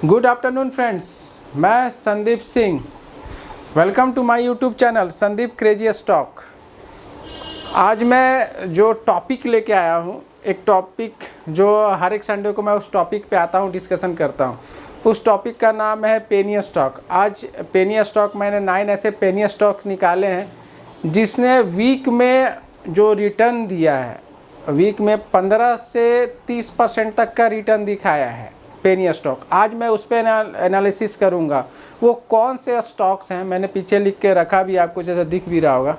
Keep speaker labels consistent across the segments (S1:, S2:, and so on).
S1: Good afternoon friends, मैं Sandeep Singh. Welcome to my YouTube channel Sandeep crazy stock. आज मैं जो टॉपिक लेके आया हूँ, एक टॉपिक जो हर एक संडे को मैं उस टॉपिक पे आता हूँ, डिस्कशन करता हूँ। उस टॉपिक का नाम है पेनी स्टॉक। आज पेनी स्टॉक मैंने 9 ऐसे पेनी स्टॉक निकाले हैं जिसने वीक में जो रिटर्न दिया है, वीक में 15 से 30% तक का रिटर्न दिखाया है पेनी स्टॉक। आज मैं उस पर एनालिसिस करूंगा। वो कौन से स्टॉक्स हैं, मैंने पीछे लिख के रखा भी, आपको जैसा दिख भी रहा होगा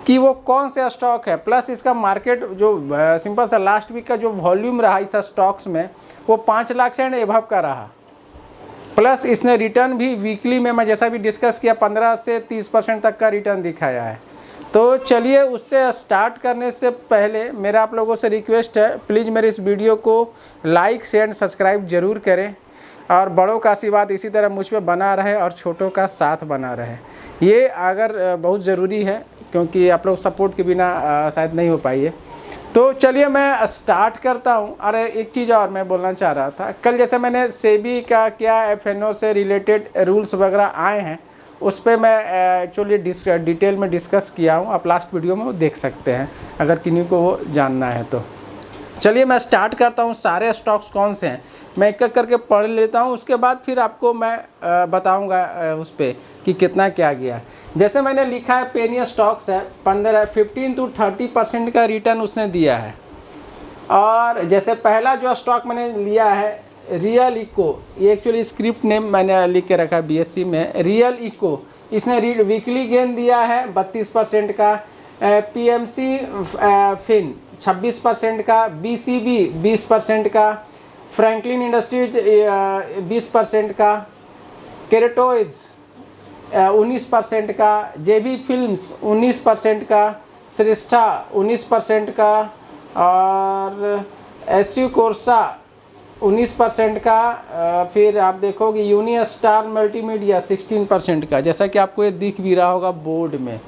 S1: कि वो कौन से स्टॉक है, प्लस इसका मार्केट जो सिंपल सा लास्ट वीक का जो वॉल्यूम रहा इस स्टॉक्स में वो 5 लाख से एबव का रहा। प्लस इसने रिटर्न भी वीकली में मैं जैसा भी डिस्कस किया 15 से 30% तक का रिटर्न दिखाया है। तो चलिए उससे स्टार्ट करने से पहले मेरा आप लोगों से रिक्वेस्ट है, प्लीज़ मेरे इस वीडियो को लाइक शेयर एंड सब्सक्राइब ज़रूर करें और बड़ों का आशीर्वाद इसी तरह मुझ पे बना रहे और छोटों का साथ बना रहे। ये अगर बहुत ज़रूरी है क्योंकि आप लोग सपोर्ट के बिना शायद नहीं हो पाइए। तो चलिए मैं स्टार्ट करता हूँ। अरे एक चीज़ और मैं बोलना चाह रहा था, कल जैसे मैंने सेबी का क्या एफएनओ से रिलेटेड रूल्स वगैरह आए हैं उस पर मैं एक्चुअली डिटेल में डिस्कस किया हूँ। आप लास्ट वीडियो में वो देख सकते हैं अगर किन्हीं को वो जानना है तो। चलिए मैं स्टार्ट करता हूँ। सारे स्टॉक्स कौन से हैं मैं एक एक करके पढ़ लेता हूँ, उसके बाद फिर आपको मैं बताऊँगा उस पर कि कितना क्या गया। जैसे मैंने लिखा है पेनी स्टॉक्स है 15 to 30% का रिटर्न उसने दिया है। और जैसे पहला जो स्टॉक मैंने लिया है रियल इको, ये एक्चुअली स्क्रिप्ट नेम मैंने लिख के रखा है बीएससी में, रियल इको। इसने वीकली गेन दिया है 32% का, पीएमसी फिन 26% का, बीसीबी 20% का, फ्रैंकलिन इंडस्ट्रीज 20% का, केरेटोइज 19% का, जेबी फिल्म्स 19% का, श्रेष्ठा 19% का और एसयू कोर्सा 19% का, फिर आप देखोगे यूनिस्टार मल्टीमीडिया 16% का। जैसा कि आपको ये दिख भी रहा होगा बोर्ड में।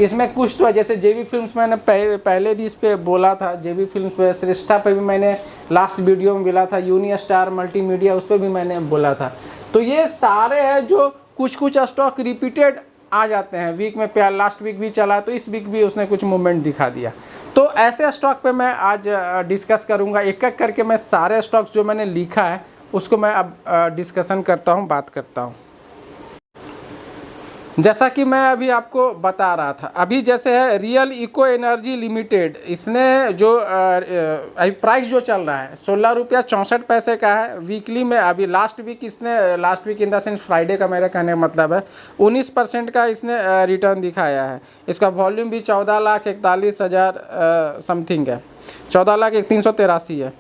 S1: इसमें कुछ तो है, जैसे जेबी फिल्म्स मैंने पहले भी इस पे बोला था, जेबी फिल्म्स पे, श्रेष्ठा पे भी मैंने लास्ट वीडियो में बोला था, यूनिस्टार मल्टीमीडिया उस पर भी मैंने बोला था। तो ये सारे हैं जो कुछ स्टॉक रिपीटेड आ जाते हैं वीक में। लास्ट वीक भी चला तो इस वीक भी उसने कुछ मूवमेंट दिखा दिया। तो ऐसे स्टॉक पे मैं आज डिस्कस करूंगा। एक एक करके मैं सारे स्टॉक्स जो मैंने लिखा है उसको मैं अब डिस्कशन करता हूं, बात करता हूं। जैसा कि मैं अभी आपको बता रहा था, अभी जैसे है रियल इको एनर्जी लिमिटेड, इसने जो अभी प्राइस जो चल रहा है 16 रुपया 64 पैसे का है वीकली में। अभी लास्ट वीक इसने, last week in the sense Friday का मेरा कहने का मतलब है, 19% का इसने रिटर्न दिखाया है। इसका वॉल्यूम भी 14,41,000 समथिंग है, 14,03,383 है।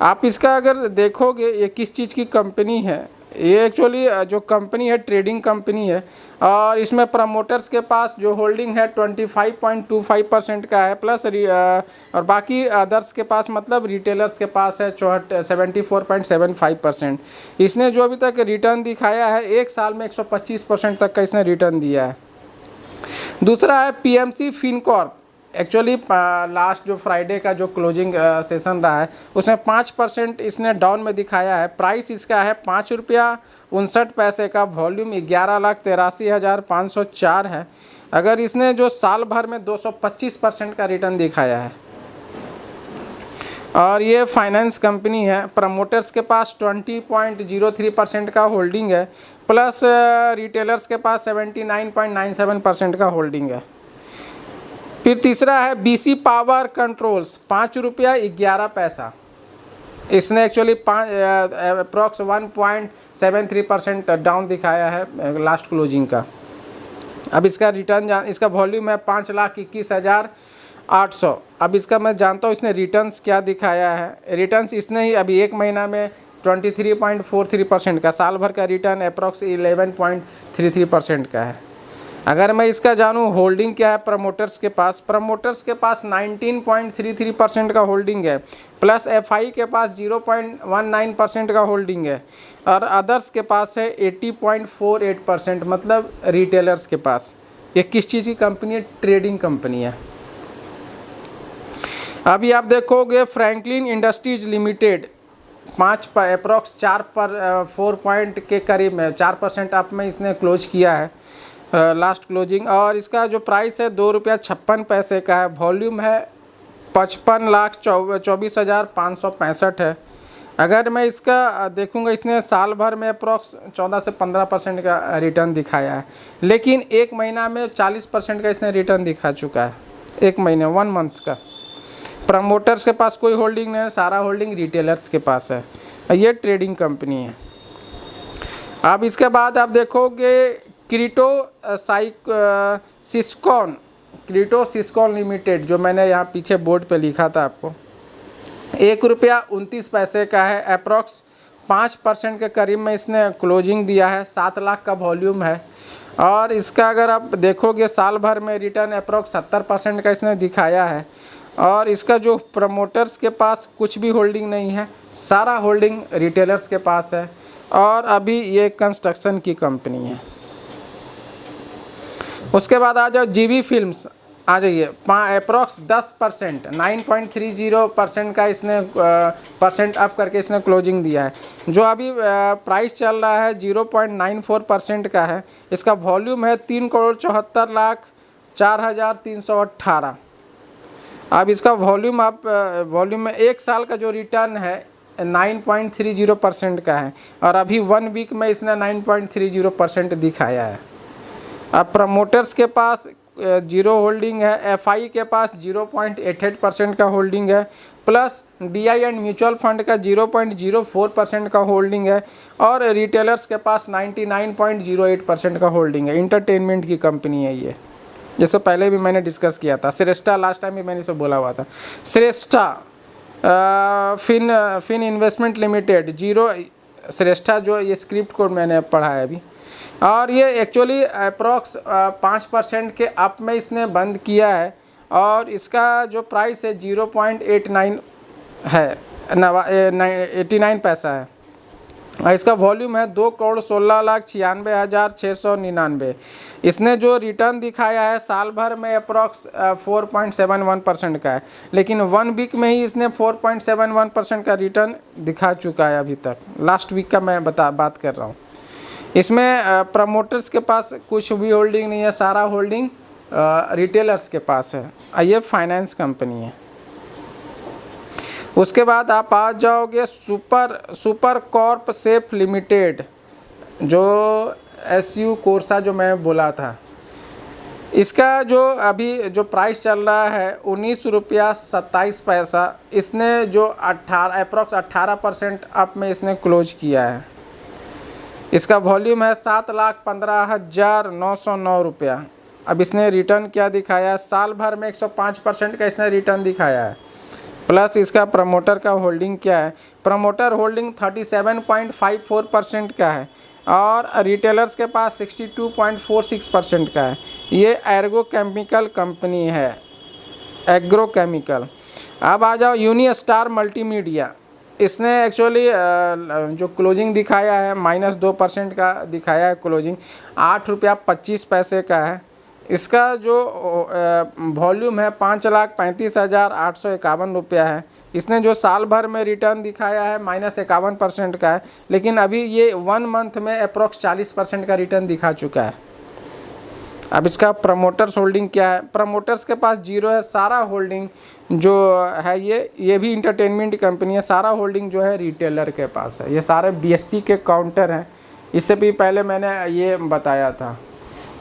S1: आप इसका अगर देखोगे ये किस चीज़ की कंपनी है, ये एक्चुअली जो कंपनी है ट्रेडिंग कंपनी है और इसमें प्रमोटर्स के पास जो होल्डिंग है 25.25% का है, प्लस और बाकी अदर्स के पास मतलब रिटेलर्स के पास है 74.75%। इसने जो अभी तक रिटर्न दिखाया है एक साल में 125% तक का इसने रिटर्न दिया है। दूसरा है पीएमसी फिनकॉर्प। एक्चुअली लास्ट जो फ्राइडे का जो क्लोजिंग सेशन रहा है उसमें 5% इसने डाउन में दिखाया है। प्राइस इसका है 5 रुपया 59 पैसे का, वॉल्यूम 11,83,504 है। अगर इसने जो साल भर में 225% का रिटर्न दिखाया है। और ये फाइनेंस कंपनी है, प्रमोटर्स के पास 20.03% का होल्डिंग है, प्लस रिटेलर्स के पास 79.97% का होल्डिंग है। फिर तीसरा है बीसी पावर कंट्रोल्स, 5 रुपया 11 पैसा। इसने एक्चुअली अप्रॉक्स 1.73% डाउन दिखाया है लास्ट क्लोजिंग का। अब इसका रिटर्न इसका वॉल्यूम है 5,21,800। अब इसका मैं जानता हूँ इसने रिटर्न्स क्या दिखाया है। रिटर्न्स इसने ही अभी एक महीना में 23.43% का, साल भर का रिटर्न अप्रॉक्स 11.33% का है। अगर मैं इसका जानूँ होल्डिंग क्या है प्रमोटर्स के पास 19.33% का होल्डिंग है, प्लस एफआई के पास 0.19% का होल्डिंग है और अदर्स के पास है 80.48%, मतलब रिटेलर्स के पास। ये किस चीज़ की कंपनी है? ट्रेडिंग कंपनी है। अभी आप देखोगे Franklin industries limited, approx 4 point के करीब में 4% अप में इसने क्लोज किया है लास्ट क्लोजिंग। और इसका जो प्राइस है ₹2.56 का है। वॉल्यूम है 55,24,565 है। अगर मैं इसका देखूंगा, इसने साल भर में अप्रॉक्स 14 से 15% का रिटर्न दिखाया है, लेकिन एक महीना में 40% का इसने रिटर्न दिखा चुका है। एक महीने 1 मंथ का। प्रमोटर्स के पास कोई होल्डिंग नहीं है, सारा होल्डिंग रिटेलर्स के पास है। ये ट्रेडिंग कंपनी है। अब इसके बाद आप देखोगे क्रीटो सिस्कॉन लिमिटेड, जो मैंने यहाँ पीछे बोर्ड पे लिखा था आपको, ₹1.29 का है। अप्रॉक्स 5% के करीब में इसने क्लोजिंग दिया है। 7 लाख का वॉल्यूम है। और इसका अगर आप देखोगे साल भर में रिटर्न अप्रॉक्स 70% का इसने दिखाया है। और इसका जो प्रमोटर्स के पास कुछ भी होल्डिंग नहीं है, सारा होल्डिंग रिटेलर्स के पास है। और अभी ये कंस्ट्रक्शन की कंपनी है। उसके बाद आ जाओ जीवी फिल्म्स, आ जाइए। अप्रॉक्स 10% 9.30% का इसने परसेंट अप करके इसने क्लोजिंग दिया है। जो अभी प्राइस चल रहा है 0.94% का है। इसका वॉल्यूम है 3,74,04,318। अब इसका वॉल्यूम में 1 साल का जो रिटर्न है 9.30% का है। और अभी 1 वीक में इसने 9.30% दिखाया है। अब प्रमोटर्स के पास 0 होल्डिंग है। एफआई के पास 0.88% का होल्डिंग है। Plus DI and mutual fund का 0.04% का होल्डिंग है। और रिटेलर्स के पास 99.08% का होल्डिंग है। इंटरटेनमेंट की कंपनी है ये, जैसे पहले भी मैंने डिस्कस किया था। श्रेष्ठा, लास्ट टाइम भी मैंने इसे बोला हुआ था। श्रेष्ठा फिन इन्वेस्टमेंट लिमिटेड, श्रेष्ठा जो ये स्क्रिप्ट कोड मैंने पढ़ा है अभी। और ये एक्चुअली अप्रॉक्स 5% के अप में इसने बंद किया है। और इसका जो प्राइस है 0.89 है, 89 पैसा है। और इसका वॉल्यूम है 2,16,96,699। इसने जो रिटर्न दिखाया है साल भर में अप्रॉक्स 4.71% का है, लेकिन 1 वीक में ही इसने 4.71% का रिटर्न दिखा चुका है अभी तक। लास्ट वीक का मैं बात कर रहा हूँ। इसमें प्रमोटर्स के पास कुछ भी होल्डिंग नहीं है, सारा होल्डिंग रिटेलर्स के पास है। ये फाइनेंस कंपनी है। उसके बाद आप आ जाओगे सुपर कॉर्प सेफ लिमिटेड, जो SU कोर्सा जो मैं बोला था। इसका जो अभी जो प्राइस चल रहा है ₹19.27। इसने जो अप्रॉक्स 18% अप में इसने क्लोज किया है। इसका वॉल्यूम है 7,15,909 रुपया। अब इसने रिटर्न क्या दिखाया है, साल भर में 105% का इसने रिटर्न दिखाया है। प्लस इसका प्रमोटर का होल्डिंग क्या है, प्रमोटर होल्डिंग 37.54% का है। और रिटेलर्स के पास 62.46% का है। ये एग्रोकेमिकल कंपनी है, एग्रोकेमिकल। अब आ जाओ यूनिस्टार मल्टीमीडिया। इसने एक्चुअली जो क्लोजिंग दिखाया है -2% का दिखाया है क्लोजिंग, ₹8.25 का है। इसका जो वॉल्यूम है 5,35,851 रुपया है। इसने जो साल भर में रिटर्न दिखाया है -51% का है, लेकिन अभी ये 1 मंथ में अप्रॉक्स 40% का रिटर्न दिखा चुका है। अब इसका प्रमोटर्स होल्डिंग क्या है, प्रमोटर्स के पास 0 है। सारा होल्डिंग जो है ये भी इंटरटेनमेंट कंपनी है। सारा होल्डिंग जो है रिटेलर के पास है। ये सारे BSE के काउंटर हैं। इससे भी पहले मैंने ये बताया था।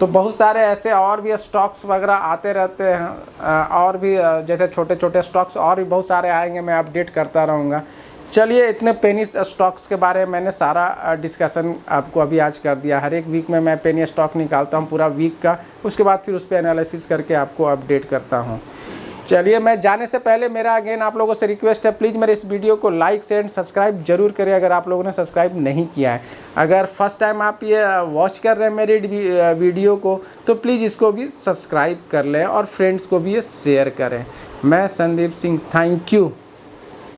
S1: तो बहुत सारे ऐसे और भी स्टॉक्स वगैरह आते रहते हैं, और भी जैसे छोटे छोटे स्टॉक्स और भी बहुत सारे आएंगे, मैं अपडेट करता रहूँगा। चलिए, इतने पेनी स्टॉक्स के बारे में मैंने सारा डिस्कशन आपको अभी आज कर दिया। हर एक वीक में मैं पेनी स्टॉक निकालता हूँ पूरा वीक का, उसके बाद फिर उस पर एनालिसिस करके आपको अपडेट करता हूँ। चलिए, मैं जाने से पहले मेरा अगेन आप लोगों से रिक्वेस्ट है, प्लीज़ मेरे इस वीडियो को लाइक शेयर एंड सब्सक्राइब जरूर करें अगर आप लोगों ने सब्सक्राइब नहीं किया है। अगर फर्स्ट टाइम आप ये वॉच कर रहे हैं मेरे वीडियो को, तो प्लीज़ इसको भी सब्सक्राइब कर लें और फ्रेंड्स को भी ये शेयर करें। मैं संदीप सिंह, थैंक यू।